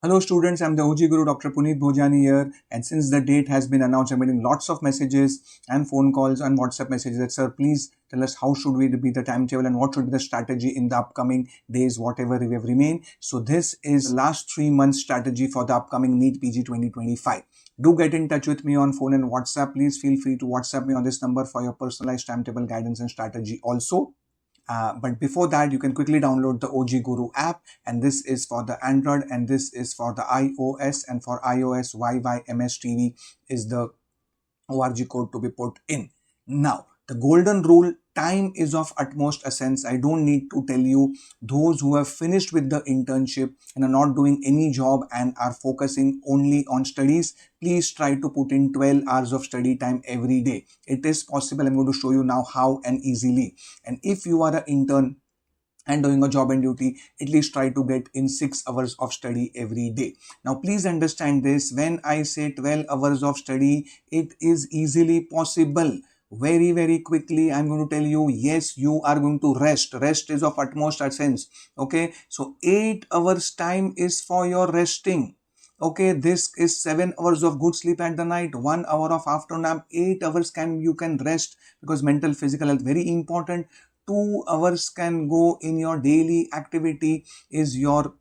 Hello students, I'm the OGGuru Dr. Punit Bhojani here, and since the date has been announced, I'm getting lots of messages and phone calls and WhatsApp messages that, sir, please tell us how should we be the timetable and what should be the strategy in the upcoming days, whatever we have remained. So this is the last 3 months strategy for the upcoming NEET PG 2025. Do get in touch with me on phone and WhatsApp. Please feel free to WhatsApp me on this number for your personalized timetable guidance and strategy also. But before that, you can quickly download the OGGuru app, and this is for the Android and this is for the iOS, and for iOS YYMSTV is the ORG code to be put in. Now, the golden rule: time is of utmost essence. I don't need to tell you. Those who have finished with the internship and are not doing any job and are focusing only on studies, please try to put in 12 hours of study time every day. It is possible. I'm going to show you now how and easily. And if you are an intern and doing a job and duty, at least try to get in 6 hours of study every day. Now please understand this: when I say 12 hours of study, it is easily possible. Very quickly I'm going to tell you, yes, you are going to rest is of utmost essence. Okay, so 8 hours time is for your resting. Okay, this is 7 hours of good sleep at the night, 1 hour of after nap, 8 hours you can rest, because mental physical health very important. 2 hours can go in your daily activity, is your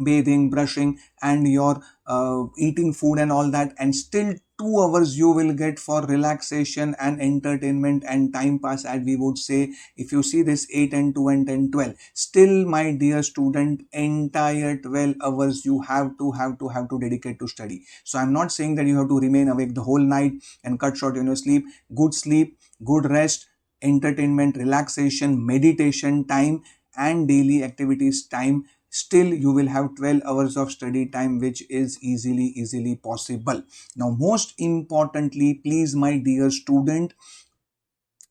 bathing, brushing, and your eating food and all that, and still 2 hours you will get for relaxation and entertainment and time pass, as we would say. If you see this 8 and 2 and 10 12, still my dear student, entire 12 hours you have to dedicate to study. So I'm not saying that you have to remain awake the whole night and cut short on your sleep, good rest, entertainment, relaxation, meditation time, and daily activities time. Still you will have 12 hours of study time, which is easily possible. Now most importantly, please my dear student,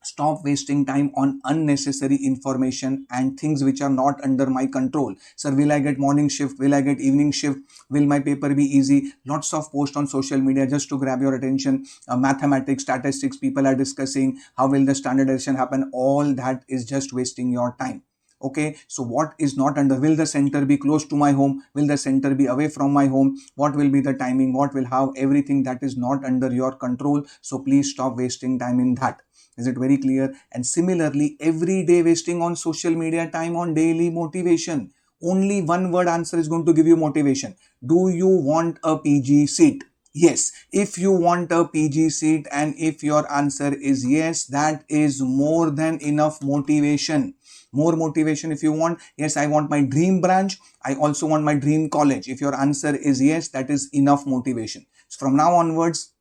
stop wasting time on unnecessary information and things which are not under my control. Sir, will I get morning shift? Will I get evening shift? Will my paper be easy? Lots of posts on social media just to grab your attention. Mathematics, statistics, people are discussing how will the standardization happen. All that is just wasting your time. Okay, so what is not under? Will the center be close to my home? Will the center be away from my home? What will be the timing? What will have? Everything that is not under your control. So please stop wasting time in that. Is it very clear? And similarly, every day wasting on social media time on daily motivation. Only one word answer is going to give you motivation. Do you want a PG seat? Yes. If you want a PG seat and if your answer is yes, that is more than enough motivation. More motivation if you want. Yes, I want my dream branch. I also want my dream college. If your answer is yes, that is enough motivation. So from now onwards,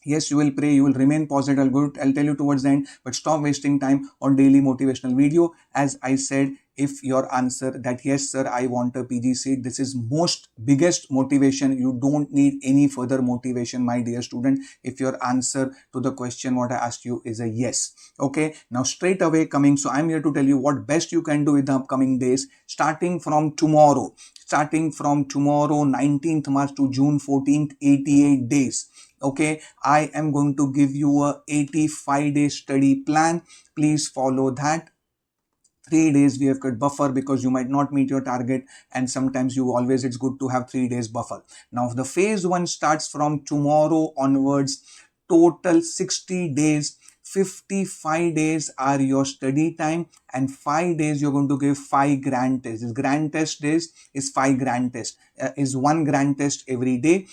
yes, you will pray, you will remain positive. I'll tell you towards the end, but stop wasting time on daily motivational video. As I said, if your answer that yes sir, I want a PG seat, this is most biggest motivation. You don't need any further motivation, my dear student, if your answer to the question what I asked you is a yes. Okay, now straight away coming, so I'm here to tell you what best you can do in the upcoming days, starting from tomorrow, 19th March to June 14th, 88 days. Okay, I am going to give you a 85-day study plan. Please follow that. 3 days we have got buffer because you might not meet your target, and sometimes it's good to have 3 days buffer. Now the phase 1 starts from tomorrow onwards. Total 60 days. 55 days are your study time, and 5 days you're going to give 5 grand tests. This grand test days is 5 grand tests. Is 1 grand test every day.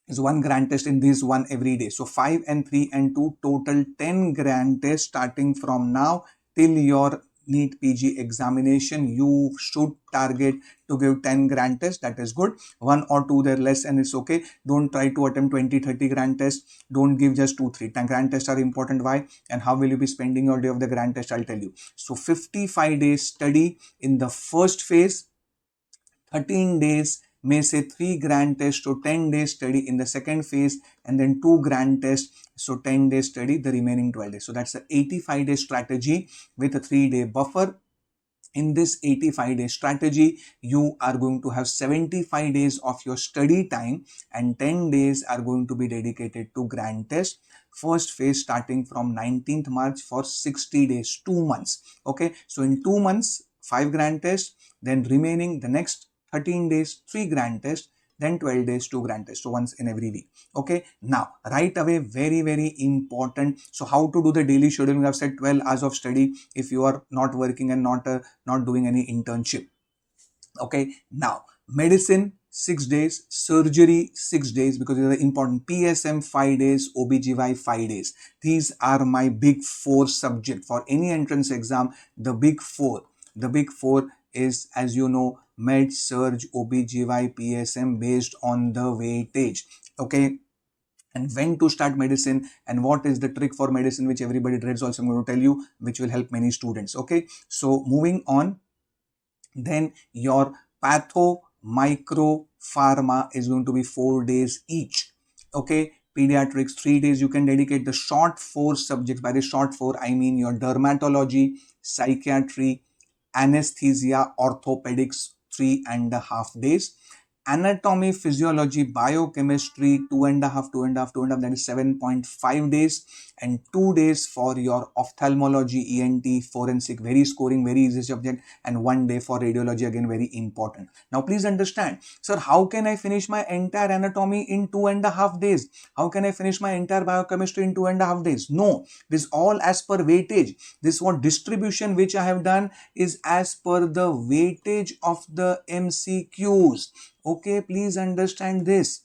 Is 1 grand test in this one every day. So 5 and 3 and 2, total 10 grand tests starting from now till your NEET PG examination. You should target to give 10 grand tests. That is good. 1 or 2 there less and it's okay. Don't try to attempt 20-30 grand tests. Don't give just 2-3. 10 grand tests are important. Why? And how will you be spending your day of the grand test? I'll tell you. So 55 days study in the first phase, 13 days may say 3 grand tests, so 10 days study in the second phase, and then 2 grand tests, so 10 days study the remaining 12 days. So that's the 85-day strategy with a 3-day buffer. In this 85-day strategy, you are going to have 75 days of your study time and 10 days are going to be dedicated to grand test. First phase starting from 19th March for 60 days, 2 months. Okay, so in 2 months, 5 grand tests, then remaining the next 13 days 3 grand tests, then 12 days 2 grand tests, so once in every week. Okay, now right away, very important. So how to do the daily scheduling? I've said 12 hours of study if you are not working and not doing any internship. Okay, now medicine 6 days, surgery 6 days, because these are important. PSM 5 days, OBGY 5 days. These are my big four subject for any entrance exam. The big four is, as you know, med, surg, OBGY, PSM, based on the weightage. Okay, and when to start medicine and what is the trick for medicine, which everybody dreads, also I'm going to tell you, which will help many students. Okay, so moving on, then your patho, micro, pharma is going to be 4 days each. Okay, pediatrics 3 days. You can dedicate the short 4 subjects. By the short 4 I mean your dermatology, psychiatry, anesthesia, orthopedics 3.5 days. Anatomy, physiology, biochemistry 2.5, that is 7.5 days, and 2 days for your ophthalmology, ENT, forensic, very scoring, very easy subject, and 1 day for radiology, again very important. Now please understand, sir, how can I finish my entire anatomy in 2.5 days? How can I finish my entire biochemistry in 2.5 days? No, this all as per weightage. This one distribution which I have done is as per the weightage of the MCQs. Okay, please understand this.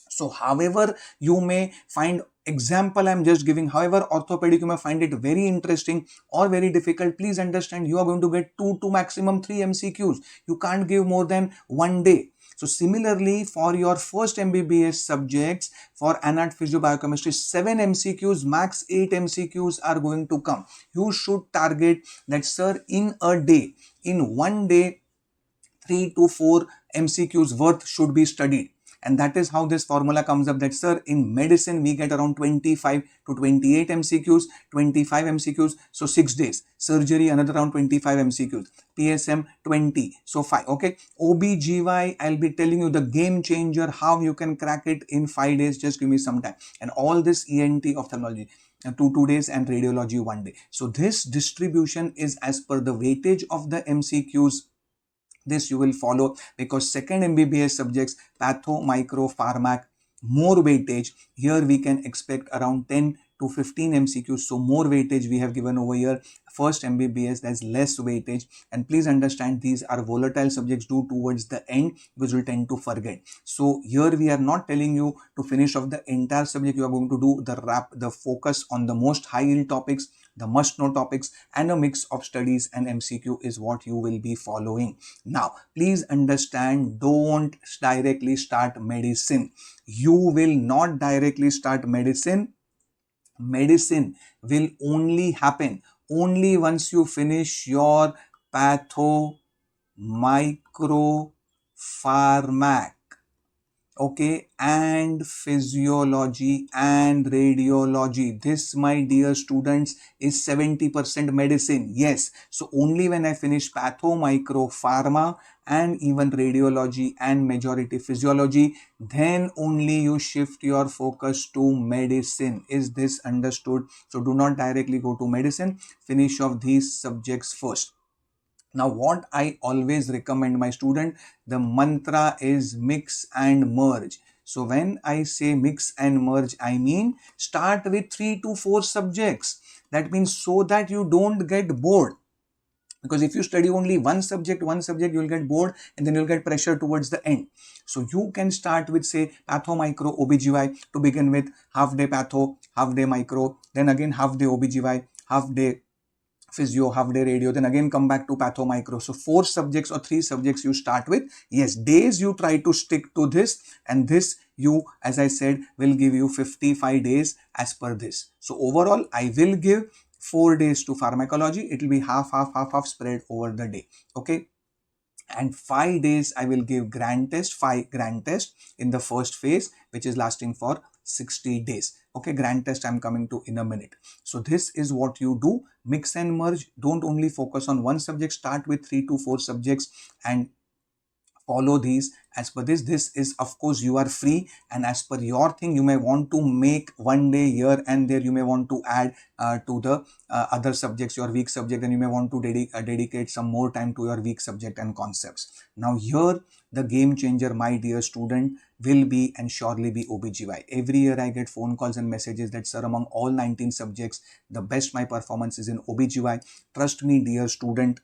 So however you may find, example I'm just giving, however orthopedic you may find it very interesting or very difficult, please understand you are going to get 2 to maximum 3 MCQs. You can't give more than 1 day. So similarly, for your first MBBS subjects, for anat, physio, biochemistry, 7 MCQs, max 8 MCQs are going to come. You should target that, sir, in a day, in 1 day, 3 to 4 MCQs worth should be studied. And that is how this formula comes up, that, sir, in medicine we get around 25 to 28 MCQs, 25 MCQs, so 6 days. Surgery, another around 25 MCQs. PSM 20, so 5. Okay, OBGY, I'll be telling you the game changer, how you can crack it in 5 days. Just give me some time. And all this ENT, ophthalmology, 2 days, and radiology 1 day. So this distribution is as per the weightage of the MCQs. This you will follow, because second MBBS subjects, patho, micro, pharmac, more weightage. Here we can expect around 10 to 15 MCQs. So more weightage we have given over here. First MBBS, there's less weightage. And please understand, these are volatile subjects due towards the end, which will tend to forget. So here we are not telling you to finish off the entire subject. You are going to do the focus on the most high yield topics, the must know topics, and a mix of studies and MCQ is what you will be following. Now please understand, don't directly start medicine. You will not directly start medicine. Medicine will only happen only once you finish your patho, micro, pharmac, okay, and physiology and radiology. This, my dear students, is 70% medicine. Yes, so only when I finish patho, micro, pharma, and even radiology and majority physiology, then only you shift your focus to medicine. Is this understood? So do not directly go to medicine. Finish off these subjects first. Now what I always recommend my student, the mantra is mix and merge. So when I say mix and merge, I mean start with 3 to 4 subjects. That means so that you don't get bored. Because if you study only one subject, you will get bored and then you'll get pressure towards the end. So you can start with, say, patho, micro, OBGY to begin with, half day patho, half day micro, then again half day OBGY, half day physio, half day radio, then again come back to patho, micro. So 4 subjects or 3 subjects you start with. Yes, days you try to stick to this, and this you, as I said, will give you 55 days as per this. So overall, I will give 4 days to pharmacology. It will be half spread over the day. Okay. And 5 days I will give grand test, 5 grand test in the first phase, which is lasting for 60 days. Okay, grand test I'm coming to in a minute. So this is what you do, mix and merge. Don't only focus on one subject, start with 3 to 4 subjects and follow these. As per this is, of course, you are free, and as per your thing, you may want to make one day here and there, you may want to add to the other subjects, your weak subject, and you may want to dedicate some more time to your weak subject and concepts. Now here the game changer, my dear student, will be and surely be OBGY. Every year I get phone calls and messages that, sir, among all 19 subjects, the best my performance is in OBGY. Trust me, dear student,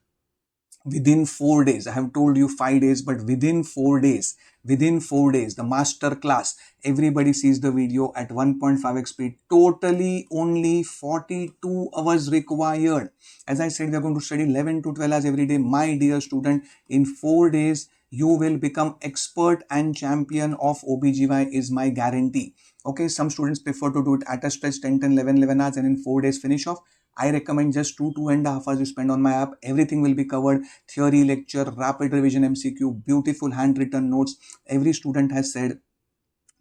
within 4 days, I have told you 5 days, but within 4 days, the master class, everybody sees the video at 1.5x speed, totally only 42 hours required. As I said, we are going to study 11 to 12 hours every day. My dear student, in 4 days you will become expert and champion of OBGY, is my guarantee. Okay, some students prefer to do it at a stretch 10 11 hours and in 4 days finish off. I recommend just 2.5 hours you spend on my app. Everything will be covered. Theory, lecture, rapid revision MCQ, beautiful handwritten notes. Every student has said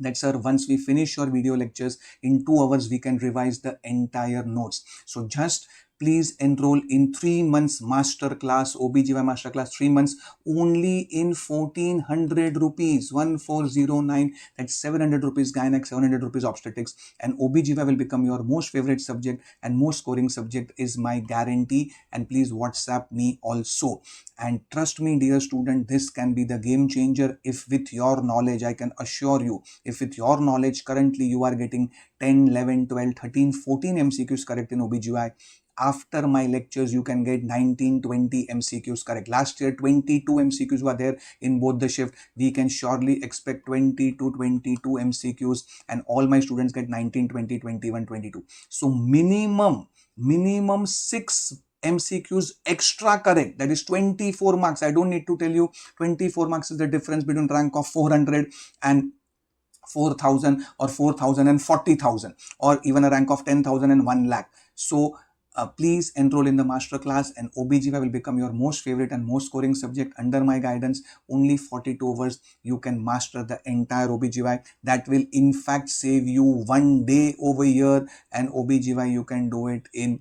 that, sir, once we finish your video lectures, in 2 hours we can revise the entire notes. So just please enroll in 3 months master class, OBGY master class, 3 months, only in 1400 rupees, 1409, that's 700 rupees gynec, 700 rupees obstetrics, and OBGY will become your most favorite subject and most scoring subject, is my guarantee. And please WhatsApp me also. And trust me, dear student, this can be the game changer if with your knowledge, I can assure you, if with your knowledge currently you are getting 10, 11, 12, 13, 14 MCQs correct in OBGY, after my lectures you can get 19, 20 MCQs correct. Last year 22 MCQs were there in both the shift. We can surely expect 20 to 22 MCQs, and all my students get 19, 20, 21, 22. So minimum 6 MCQs extra correct, that is 24 marks. I don't need to tell you, 24 marks is the difference between rank of 400 and 4,000, or 4,000 and 40,000, or even a rank of 10,000 and 1 lakh. So please enroll in the master class, and OBGY will become your most favorite and most scoring subject under my guidance. Only 42 hours you can master the entire OBGY. That will in fact save you 1 day over here, and OBGY you can do it in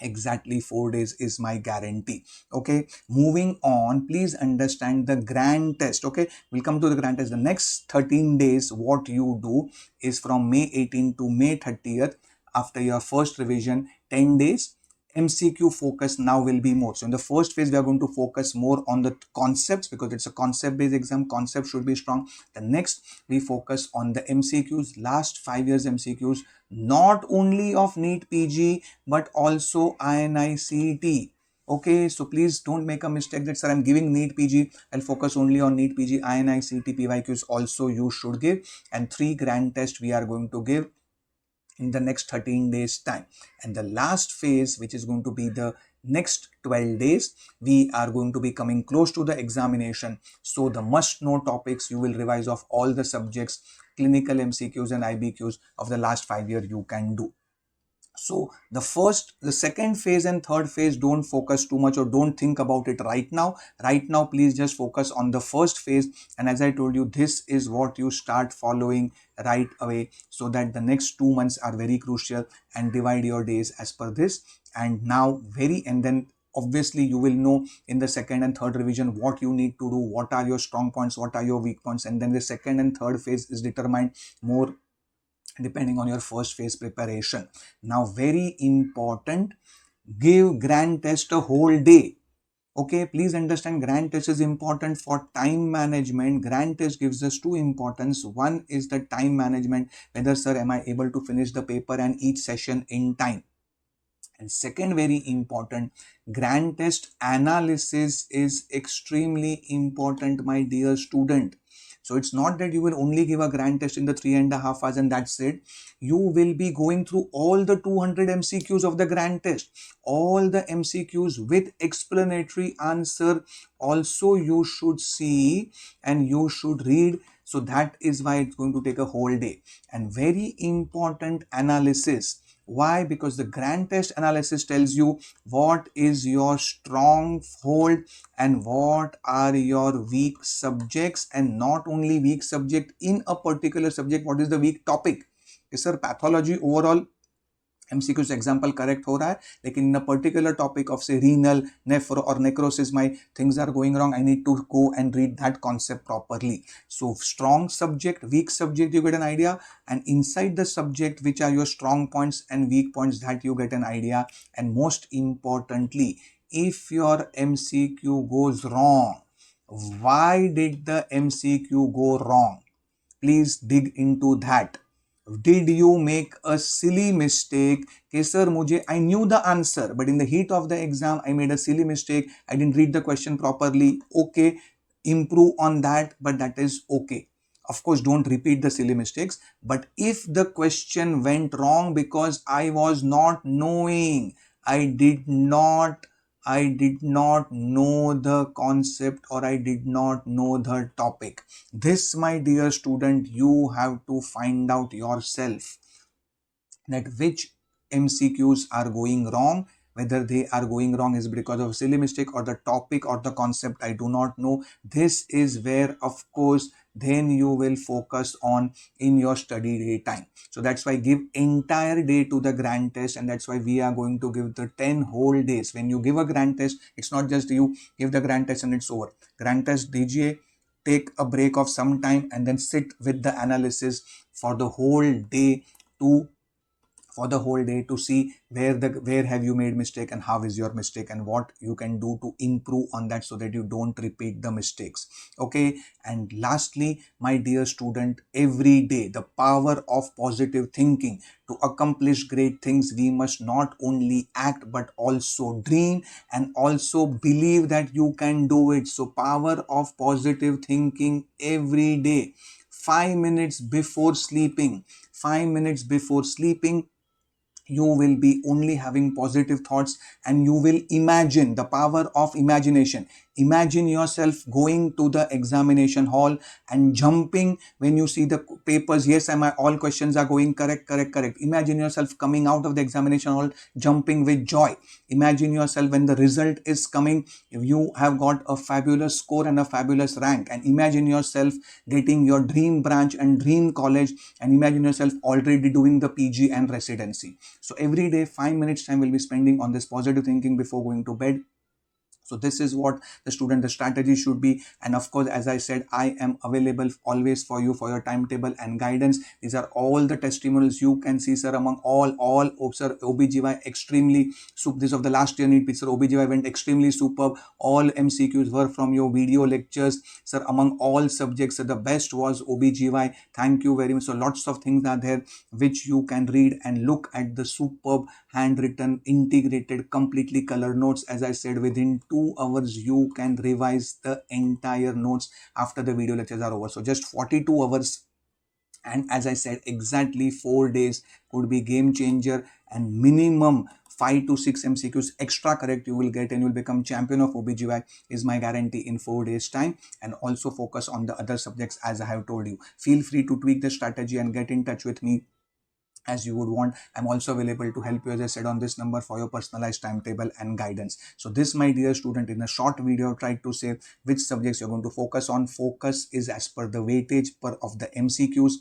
exactly 4 days, is my guarantee. Okay, moving on, please understand the grand test. Okay, we'll come to the grand test. The next 13 days, what you do is from May 18 to May 30th, after your first revision, 10 days MCQ focus now will be more. So in the first phase, we are going to focus more on the concepts, because it's a concept based exam. Concept should be strong. The next, we focus on the MCQs, last 5 years MCQs, not only of NEET PG, but also INICET. Okay, so please don't make a mistake that, sir, I'm giving NEET PG, I'll focus only on NEET PG. INICET PYQs also you should give, and 3 grand tests we are going to give in the next 13 days time. And the last phase, which is going to be the next 12 days, we are going to be coming close to the examination. So the must know topics you will revise of all the subjects, clinical MCQs and IBQs of the last 5 years you can do. So the second phase and third phase, don't focus too much or don't think about it right now. Right now, please just focus on the first phase. And as I told you, this is what you start following right away, so that the next 2 months are very crucial, and divide your days as per this. And now and then obviously you will know in the second and third revision what you need to do, what are your strong points, what are your weak points. And then the second and third phase is determined more depending on your first phase preparation. Now, very important, give grand test a whole day. Okay, please understand, grand test is important for time management. Grand test gives us 2 importance. One is the time management, whether, sir, am I able to finish the paper and each session in time. And second, very important, grand test analysis is extremely important, my dear student. So it's not that you will only give a grand test in the 3.5 hours and that's it. You will be going through all the 200 MCQs of the grand test, all the MCQs with explanatory answer also you should see and you should read. So that is why it's going to take a whole day. And very important, analysis. Why? Because the grand test analysis tells you what is your stronghold and what are your weak subjects, and not only weak subject in a particular subject, what is the weak topic. Yes, sir, pathology overall MCQs example correct हो रहा है, लेकिन इन a particular topic of से renal, nephro और necrosis, my things are going wrong. I need to go and read that concept properly. So strong subject, weak subject, you get an idea, and inside the subject, which are your strong points and weak points, that you get an idea. And most importantly, if your MCQ goes wrong, why did the MCQ go wrong? Please dig into that. Did you make a silly mistake? Okay, sir, I knew the answer, but in the heat of the exam, I made a silly mistake. I didn't read the question properly. Okay, improve on that, but that is okay. Of course, don't repeat the silly mistakes. But if the question went wrong because I was not knowing, I did not know the concept, or I did not know the topic. This, my dear student, you have to find out yourself, that which MCQs are going wrong. Whether they are going wrong is because of silly mistake or the topic or the concept, I do not know. This is where, of course, then you will focus on in your study day time. So that's why give entire day to the grand test, and that's why we are going to give the 10 whole days. When you give a grand test, it's not just you give the grand test and it's over. Grand test DGA, take a break of some time and then sit with the analysis for the whole day to see where have you made mistake and how is your mistake and what you can do to improve on that, so that you don't repeat the mistakes. Okay, and lastly, my dear student, every day the power of positive thinking. To accomplish great things, we must not only act but also dream and also believe that you can do it. So power of positive thinking every day. 5 minutes before sleeping, 5 minutes before sleeping, you will be only having positive thoughts, and you will imagine the power of imagination. Imagine yourself going to the examination hall and jumping when you see the papers. Yes, all questions are going correct. Imagine yourself coming out of the examination hall jumping with joy. Imagine yourself when the result is coming, you have got a fabulous score and a fabulous rank, and imagine yourself getting your dream branch and dream college, and imagine yourself already doing the PG and residency. So every day 5 minutes time will be spending on this positive thinking before going to bed. So this is what the strategy should be. And of course, as I said, I am available always for you for your timetable and guidance. These are all the testimonials you can see, sir, among all sir, OBGY extremely super. This of the last year NEET PG, sir, OBGY went extremely superb. All MCQs were from your video lectures, sir, among all subjects. Sir, the best was OBGY. Thank you very much. So lots of things are there which you can read and look at the superb handwritten, integrated, completely colored notes. As I said, within 2 hours you can revise the entire notes after the video lectures are over. So just 42 hours, and as I said, exactly 4 days could be game changer, and minimum 5 to 6 MCQs extra correct you will get, and you will become champion of OBGY is my guarantee in 4 days time. And also focus on the other subjects as I have told you. Feel free to tweak the strategy and get in touch with me as you would want. I'm also available to help you, as I said, on this number for your personalized timetable and guidance. So this, my dear student, in a short video, tried to say which subjects you're going to focus on. Focus is as per the weightage of the MCQs,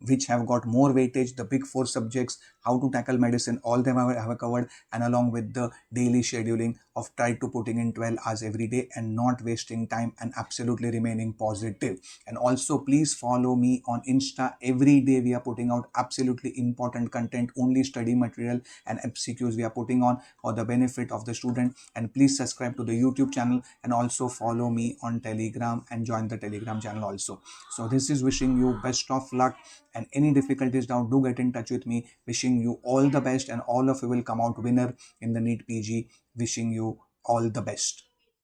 which have got more weightage, the big 4 subjects, how to tackle medicine, all them I have covered, and along with the daily scheduling of try to putting in 12 hours every day and not wasting time and absolutely remaining positive. And also please follow me on Insta. Every day we are putting out absolutely important content, only study material and MCQs we are putting on for the benefit of the student. And please subscribe to the YouTube channel and also follow me on Telegram and join the Telegram channel also. So this is wishing you best of luck, and any difficulties down, do get in touch with me. Wishing you all the best, and all of you will come out winner in the NEET PG. Wishing you all the best.